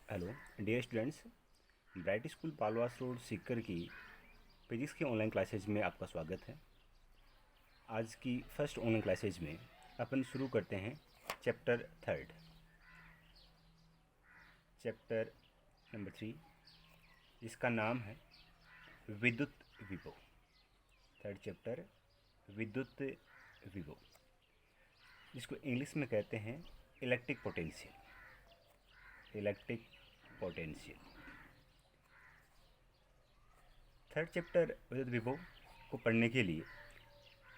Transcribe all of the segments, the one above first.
Hello dear students. Bright school Palwas road Sikar की physics की online classes में आपका स्वागत है। आज की फर्स्ट ऑनलाइन क्लासेज में अपन शुरू करते हैं चैप्टर थर्ड, चैप्टर नंबर 3, जिसका नाम है विद्युत विभव। थर्ड चैप्टर विद्युत विभव, जिसको इंग्लिश में कहते हैं electric potential. Electric potential. Third chapter विद्युत विभव को पढ़ने के लिए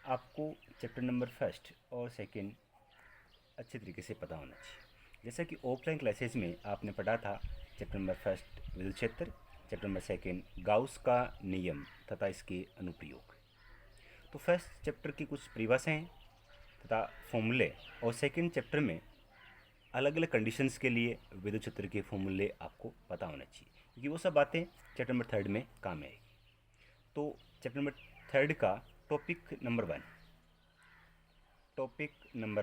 आपको चैप्टर नंबर फर्स्ट और सेकंड अच्छे तरीके से पता होना चाहिए। जैसा कि ऑफलाइन क्लासेस में आपने पढ़ा था चैप्टर नंबर फर्स्ट विद्युत क्षेत्र, चैप्टर नंबर सेकंड गाउस का नियम तथा इसके अनुप्रयोग। तो फर्स्ट चैप्टर की कुछ परिभाषाएं तथा फॉर्मूले और सेकंड चैप्टर में अलग अलग कंडीशंस के लिए विद्युत क्षेत्र के फॉर्मूले आपको पता होना चाहिए, क्योंकि वो सब बातें चैप्टर नंबर थर्ड में काम आएगी। तो चैप्टर नंबर थर्ड का टॉपिक नंबर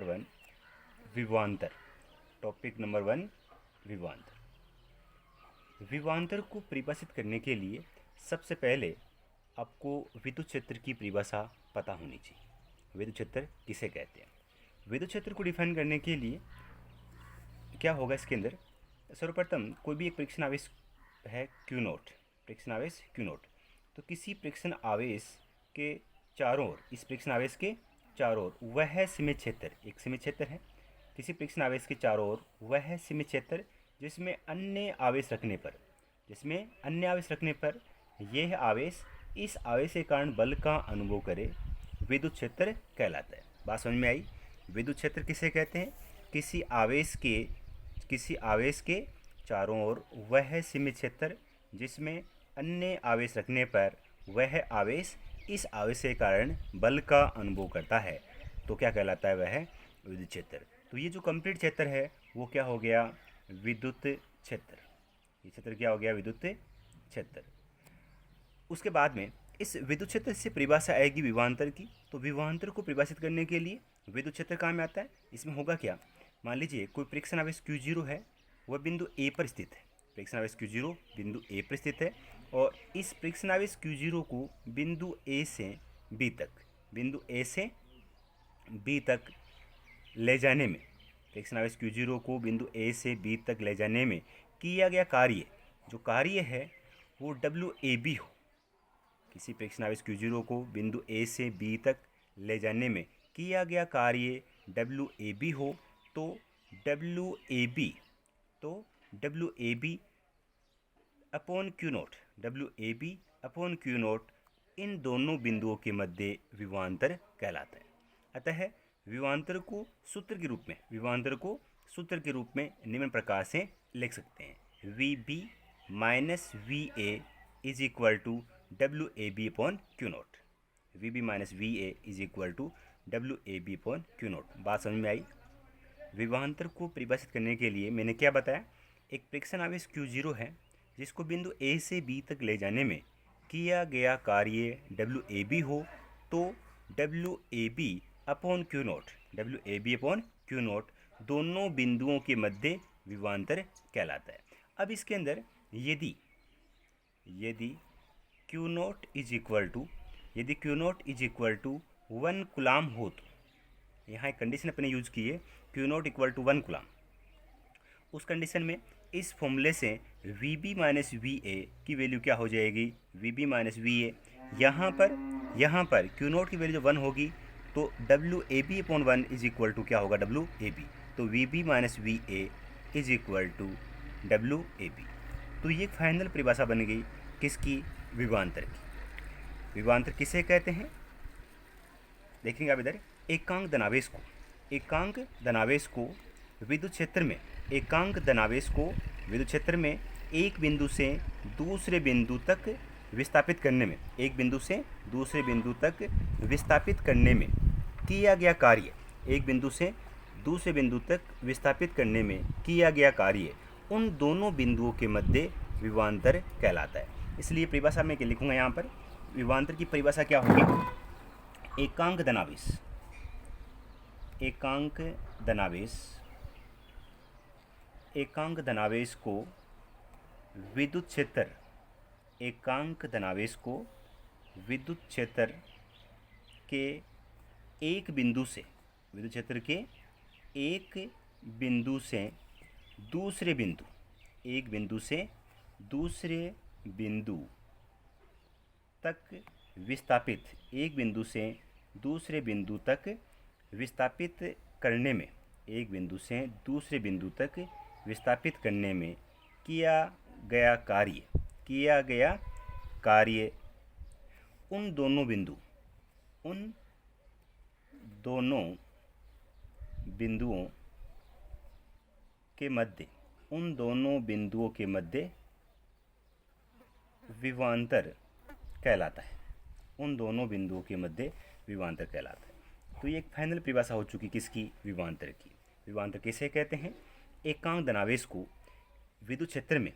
वन विभवांतर। टॉपिक नंबर वन विभवांतर। विभवांतर को परिभाषित करने के लिए सबसे पहले आपको विद्युत क्षेत्र की परिभाषा पता होनी चाहिए। विद्युत क्षेत्र किसे कहते हैं? विद्युत क्षेत्र को डिफाइन करने के लिए क्या होगा इसके अंदर? सर्वप्रथम कोई भी एक परीक्षण आवेश है क्यू नोट, परीक्षण आवेश क्यू नोट। तो किसी परीक्षण आवेश के चारों ओर, इस परीक्षण आवेश के चारों ओर वह सीमित क्षेत्र, एक सीमित क्षेत्र है किसी परीक्षण आवेश के चारों ओर वह सीमित क्षेत्र जिसमें अन्य आवेश रखने पर यह आवेश इस आवेश के कारण बल का अनुभव करे, विद्युत क्षेत्र कहलाता है। बात समझ में आई? विद्युत क्षेत्र किसे कहते हैं? किसी आवेश के चारों ओर वह सीमित क्षेत्र जिसमें अन्य आवेश रखने पर वह आवेश इस आवेश के कारण बल का अनुभव करता है, तो क्या कहलाता है? वह विद्युत क्षेत्र। तो ये जो कंप्लीट क्षेत्र है वो क्या हो गया? विद्युत क्षेत्र। ये क्षेत्र क्या हो गया? विद्युत क्षेत्र। उसके बाद में इस विद्युत क्षेत्र से परिभाषा आएगी विभवांतर की। तो विभवांतर को परिभाषित करने के लिए विद्युत क्षेत्र काम में आता है। इसमें होगा क्या? मान लीजिए कोई परीक्षण आवेश Q0 है, वह बिंदु ए पर स्थित है। परीक्षण आवेश Q0 बिंदु ए पर स्थित है और इस परीक्षण आवेश Q0 को बिंदु ए से बी तक ले जाने में, परीक्षण आवेश Q0 को बिंदु ए से बी तक ले जाने में किया गया कार्य, जो कार्य है वो WAB हो। किसी परीक्षण आवेश Q0 को बिंदु ए से बी तक ले जाने में किया गया कार्य WAB हो, तो WAB अपॉन Q नोट इन दोनों बिंदुओं के मध्य विभवांतर कहलाता है। अतः विभवांतर को सूत्र के रूप में निम्न प्रकार से लिख सकते हैं: VB minus VA is equal to WAB upon Q naught. VB minus VA is equal to WAB upon Q naught. बात समझ में आई? विभवांतर को परिभाषित करने के लिए मैंने क्या बताया? एक परीक्षण आवेश Q0 है जिसको बिंदु A से B तक ले जाने में किया गया कार्य WAB हो, तो WAB अपॉन Q नोट दोनों बिंदुओं के मध्य विभवांतर कहलाता है। अब इसके अंदर यदि Q naught is equal to 1 coulomb हो, तो यहाँ एक कंडीशन अपने यूज की है, Q naught equal to 1 coulomb. उस कंडीशन में इस फॉर्मूले से VB माइनस VA की वैल्यू क्या हो जाएगी? VB minus VA। यहाँ पर Q नोट की वैल्यू 1 होगी, तो WAB upon 1 is equal to क्या होगा? WAB। तो VB minus VA is equal to WAB। तो ये फाइनल परिभाषा बन गई किसकी? विभवांतर की। विभवांतर किसे कहते हैं? देखेंगे आप इधर, एकांक धनावेश को विद्युत क्षेत्र में एक बिंदु से दूसरे बिंदु तक विस्थापित करने में किया गया कार्य, एक बिंदु से दूसरे बिंदु तक विस्थापित करने में किया गया कार्य उन दोनों बिंदुओं के मध्य विभवांतर कहलाता है। इसलिए परिभाषा में क्या लिखूंगा यहाँ पर? विभवांतर की परिभाषा क्या होगी? एकांक धनावेश को विद्युत क्षेत्र एकांक धनावेश को विद्युत क्षेत्र के एक बिंदु से, विद्युत क्षेत्र के एक बिंदु से दूसरे बिंदु, एक बिंदु से दूसरे बिंदु तक विस्थापित, एक बिंदु से दूसरे बिंदु तक विस्थापित करने में, एक बिंदु से दूसरे बिंदु तक विस्थापित करने में किया गया कार्य उन दोनों बिंदुओं के मध्य विभवांतर कहलाता है। उन दोनों बिंदुओं के मध्य विभवांतर कहलाता है। तो ये एक फाइनल परिभाषा हो चुकी किसकी? विभवांतर की। विभवांतर किसे कहते हैं? एकांक धनावेश को विद्युत क्षेत्र में,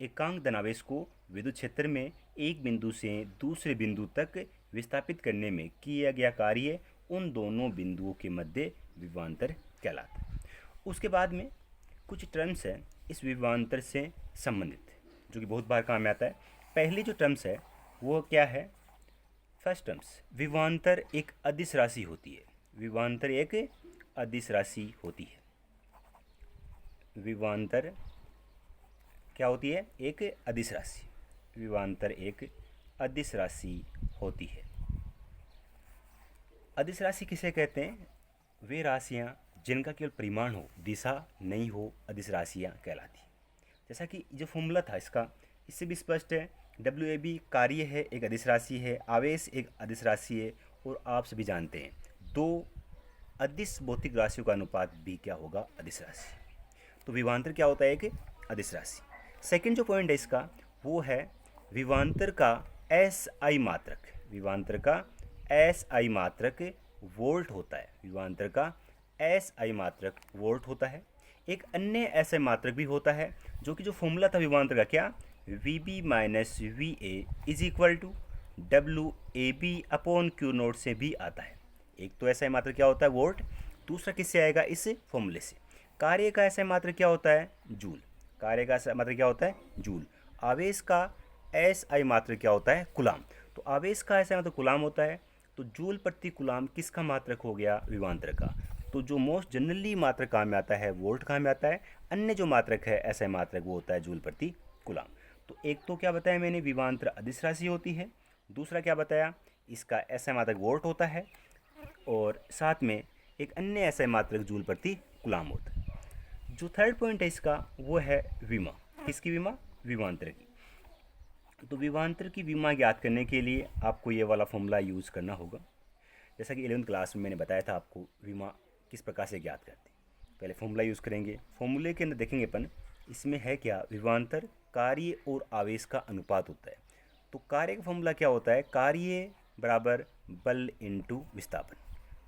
एकांक धनावेश को विद्युत क्षेत्र में एक बिंदु से दूसरे बिंदु तक विस्थापित करने में किया गया कार्य उन दोनों बिंदुओं के मध्य विभवांतर कहलाता है। उसके बाद में कुछ टर्म्स है इस विभवांतर से संबंधित, जो कि बहुत बार काम में आता है। पहली जो टर्म्स है वो क्या है? फर्स्ट टर्म्स, विभवांतर एक अदिश राशि होती है। विभवांतर एक अदिश राशि होती है। विभवांतर क्या होती है? एक अदिश राशि। विभवांतर एक अदिश राशि होती है। अदिश राशि किसे कहते हैं? वे राशियां जिनका केवल परिमाण हो, दिशा नहीं हो, अदिश राशियां कहलाती। जैसा कि जो फॉर्मूला था इसका, इससे भी स्पष्ट है। WAB कार्य है, एक अदिश राशि है, आवेश एक अदिश राशि है, और आप सभी जानते हैं दो अदिश भौतिक राशियों का अनुपात भी क्या होगा? अदिश राशि। तो विभवांतर क्या होता है? एक अदिश राशि। सेकंड जो पॉइंट है इसका वो है विभवांतर का SI मात्रक। विभवांतर का SI मात्रक वोल्ट होता है। विभवांतर का SI मात्रक वोल्ट होता है। एक अन्य SI मात्रक भी होता है, जो कि जो फॉर्मूला था विभवांतर का क्या? VB minus VA is equal to WAB upon Q0 से भी आता है। एक तो SI मात्रक क्या होता है? वोल्ट। दूसरा किससे आएगा? इस फॉर्मूले से। कार्य का SI मात्रक क्या होता है? जूल। कार्य का SI मात्रक क्या होता है? जूल। आवेश का SI मात्रक क्या होता है? कूलाम। तो आवेश का SI मात्रक कूलाम होता है, तो जूल प्रति कूलाम किसका मात्रक हो गया? विभवांतर का। तो जो मोस्ट जनरली मात्रक काम में आता है वोल्ट काम में आता है। अन्य जो मात्रक है SI मात्रक वो होता है जूल प्रति कूलाम। तो एक तो क्या बताया मैंने? विभवांतर अदिश राशि होती है। दूसरा क्या बताया? इसका SI मात्रक वोल्ट होता है, और साथ में एक अन्य SI मात्रक जूल प्रति कूलाम होता है। जो थर्ड पॉइंट है इसका वो है विमा। किसकी विमा? विभवांतर की। तो विभवांतर की विमा ज्ञात करने के लिए आपको ये वाला फॉर्मूला यूज़ करना होगा। जैसा कि 11th क्लास में मैंने बताया था आपको विमा किस प्रकार से ज्ञात करते हैं। पहले फॉर्मूला यूज़ करेंगे। फॉर्मूले के अंदर देखेंगे अपन, इसमें है क्या? विभवांतर कार्य और आवेश का अनुपात होता है। तो कार्य का फॉर्मूला क्या होता है? कार्य बराबर बल इंटू विस्थापन।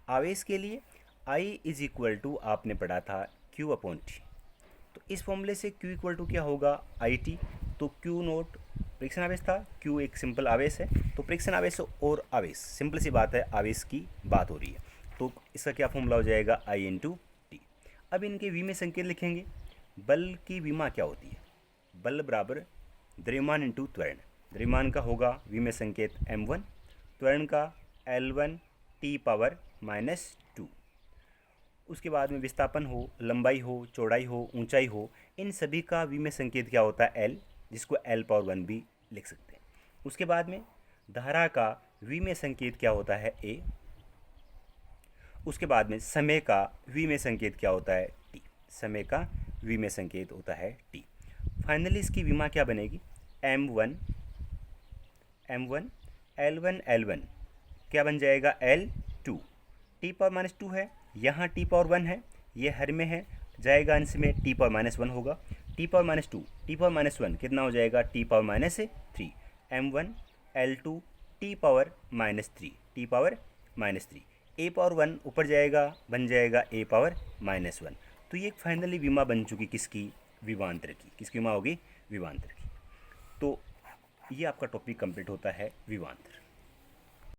आवेश के लिए I इज इक्वल टू आपने पढ़ा था Q अपॉन T। तो इस फॉर्मूले से Q इक्वल टू क्या होगा? IT। तो Q0 परीक्षण आवेश था, Q एक सिंपल आवेश है, तो परीक्षण आवेश और आवेश सिंपल सी बात है, आवेश की बात हो रही है। तो इसका क्या फॉर्मूला हो जाएगा? I into T. अब इनके V में संकेत लिखेंगे। बल की विमा क्या होती है? बल बराबर द्रव्यमान इंटू त्वरण। द्रव्यमान का होगा V में संकेत m1, त्वरण का L1 T पावर -2। उसके बाद में विस्थापन हो, लंबाई हो, चौड़ाई हो, ऊंचाई हो, इन सभी का V में संकेत क्या होता है? L, जिसको L पावर 1 भी लिख सकते हैं। उसके बाद में धारा का V में संकेत क्या होता है? A। उसके बाद में समय का V में संकेत क्या होता है? T। समय का V में संकेत होता है T। फाइनली इसकी विमा क्या बनेगी? m1 L1 L1 क्या बन जाएगा? L2। T पावर -2 है, यहाँ T पावर 1 है, ये हर में है, जाएगा अंश में T पावर -1 होगा। T पावर -2 T पावर -1 कितना हो जाएगा? T power -3। m1 L2 T power -3, T power -3। A power 1 ऊपर जाएगा, बन जाएगा A पावर -1। तो ये एक फाइनली विमा बन चुकी किसकी? विभवांतर की। किसकी विमा होगी? विभवांतर की। तो ये आपका टॉपिक कंप्लीट होता है विभवांतर।